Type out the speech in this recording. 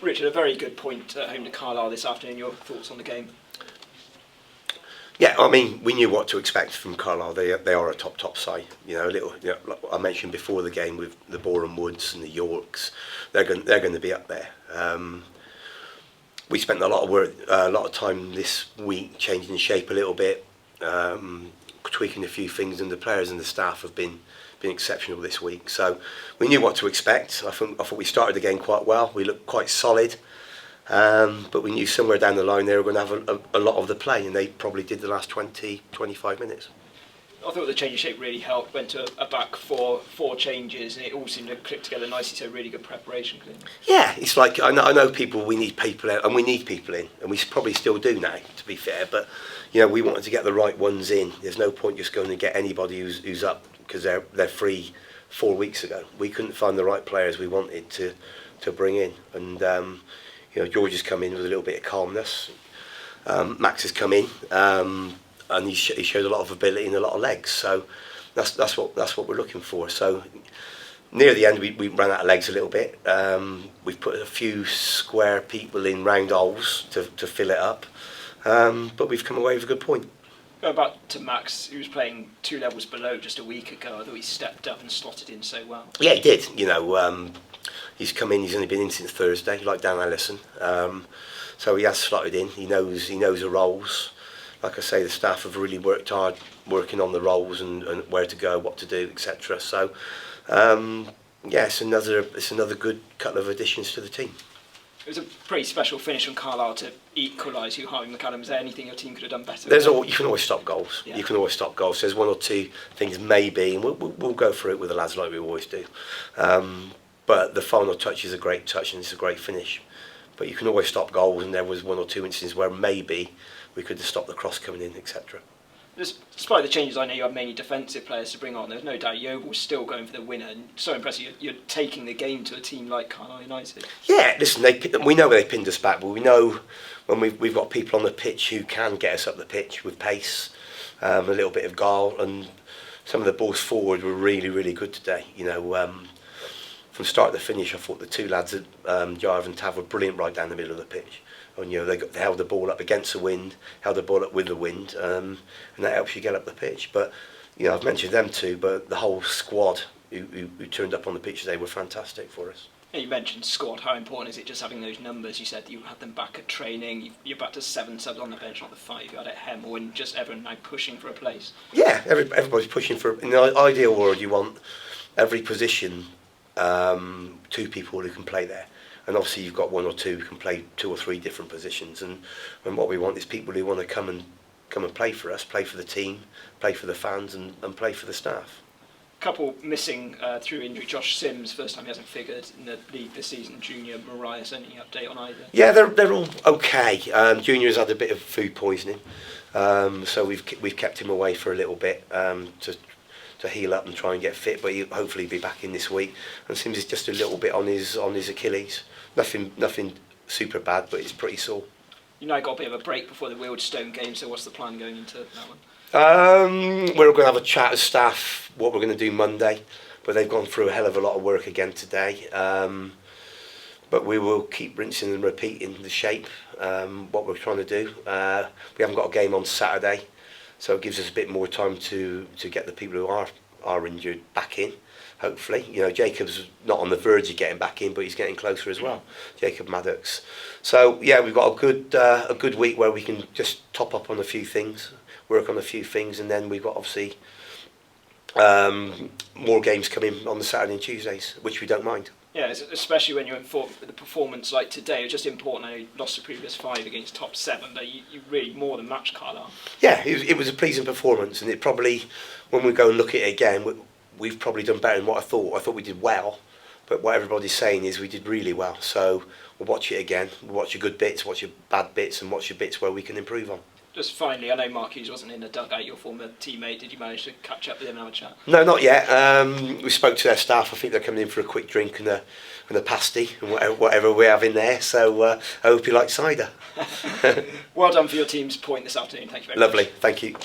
Richard, a very good point at home to Carlisle this afternoon. Your thoughts on the game? Yeah, I mean, we knew what to expect from Carlisle. They are a top side. Like I mentioned before the game with the Boreham Woods and the Yorks, they're going to be up there. We spent a lot of time this week changing the shape a little bit, tweaking a few things, and the players and the staff have been exceptional this week. So we knew what to expect. I thought we started the game quite well. We looked quite solid. But we knew somewhere down the line they were going to have a lot of the play, and they probably did the last 20-25 minutes. I thought the change of shape really helped. Went to a back four changes, and it all seemed to click together nicely. So really good preparation. Yeah, it's like I know people. We need people out, and we need people in, and we probably still do now. To be fair, but we wanted to get the right ones in. There's no point just going to get anybody who's up because they're free 4 weeks ago. We couldn't find the right players we wanted to bring in, and. George has come in with a little bit of calmness. Max has come in, and he showed a lot of ability and a lot of legs. So that's what we're looking for. So near the end, we ran out of legs a little bit. We've put a few square people in round holes to fill it up, but we've come away with a good point. Going back to Max, who was playing 2 levels below just a week ago. I thought he stepped up and slotted in so well. Yeah, he did. He's come in. He's only been in since Thursday, like Dan Ellison. So he has slotted in. He knows the roles. Like I say, the staff have really worked hard, working on the roles and where to go, what to do, etc. So, it's another good couple of additions to the team. It was a pretty special finish from Carlisle to equalise Hugh Harvey McAdam. Is there anything your team could have done better? You can always stop goals. Yeah. You can always stop goals. There's 1 or 2 things maybe, and we'll go through it with the lads like we always do. But the final touch is a great touch and it's a great finish. But you can always stop goals, and there was 1 or 2 instances where maybe we could have stopped the cross coming in, etc. Despite the changes, I know you have mainly defensive players to bring on. There's no doubt Yeovil was still going for the winner, and so impressive you're taking the game to a team like Carlisle United. Yeah, listen, we know they pinned us back, but we know when we've got people on the pitch who can get us up the pitch with pace, a little bit of guile, and some of the balls forward were really, really good today. From start to finish, I thought the 2 lads, Jarve and Tav, were brilliant right down the middle of the pitch. And they held the ball up against the wind, held the ball up with the wind, and that helps you get up the pitch. But I've mentioned them 2, but the whole squad who turned up on the pitch today were fantastic for us. You mentioned squad. How important is it just having those numbers? You said you had them back at training. You're back to 7 subs on the bench, not the 5 you had at Hemel, and just everyone now pushing for a place. Yeah, everybody's pushing for. In the ideal world, you want every position. 2 people who can play there, and obviously you've got 1 or 2 who can play 2 or 3 different positions, and what we want is people who want to come and play for us, play for the team, play for the fans, and play for the staff. Couple missing through injury. Josh Sims, first time he hasn't figured in the league this season. Junior Marias, any update on either? Yeah, they're all okay. Junior's had a bit of food poisoning, so we've kept him away for a little bit to heal up and try and get fit, but he'll hopefully be back in this week. And Sims is just a little bit on his Achilles. Nothing super bad, but it's pretty sore. You now got a bit of a break before the Wealdstone game, so what's the plan going into that one? We're going to have a chat as staff what we're going to do Monday, but they've gone through a hell of a lot of work again today. But we will keep rinsing and repeating the shape, what we're trying to do. We haven't got a game on Saturday, so it gives us a bit more time to get the people who are injured back in, hopefully. Jacob's not on the verge of getting back in, but he's getting closer as well, Jacob Maddox. So, yeah, we've got a good week where we can just top up on a few things, work on a few things, and then we've got, obviously, more games coming on the Saturday and Tuesdays, which we don't mind. Yeah, especially when you're in form with a performance like today. It was just important. I know you lost the previous 5 against top 7, but you really more than matched Carlisle. Yeah, it was a pleasing performance, and it probably, when we go and look at it again, we've probably done better than what I thought. I thought we did well, but what everybody's saying is we did really well. So we'll watch it again. We'll watch your good bits, watch your bad bits, and watch your bits where we can improve on. Just finally, I know Mark Hughes wasn't in the dugout, your former teammate. Did you manage to catch up with him and have a chat? No, not yet. We spoke to their staff. I think they're coming in for a quick drink and a pasty and whatever we have in there. So I hope you like cider. Well done for your team's point this afternoon. Thank you very much. Lovely. Thank you.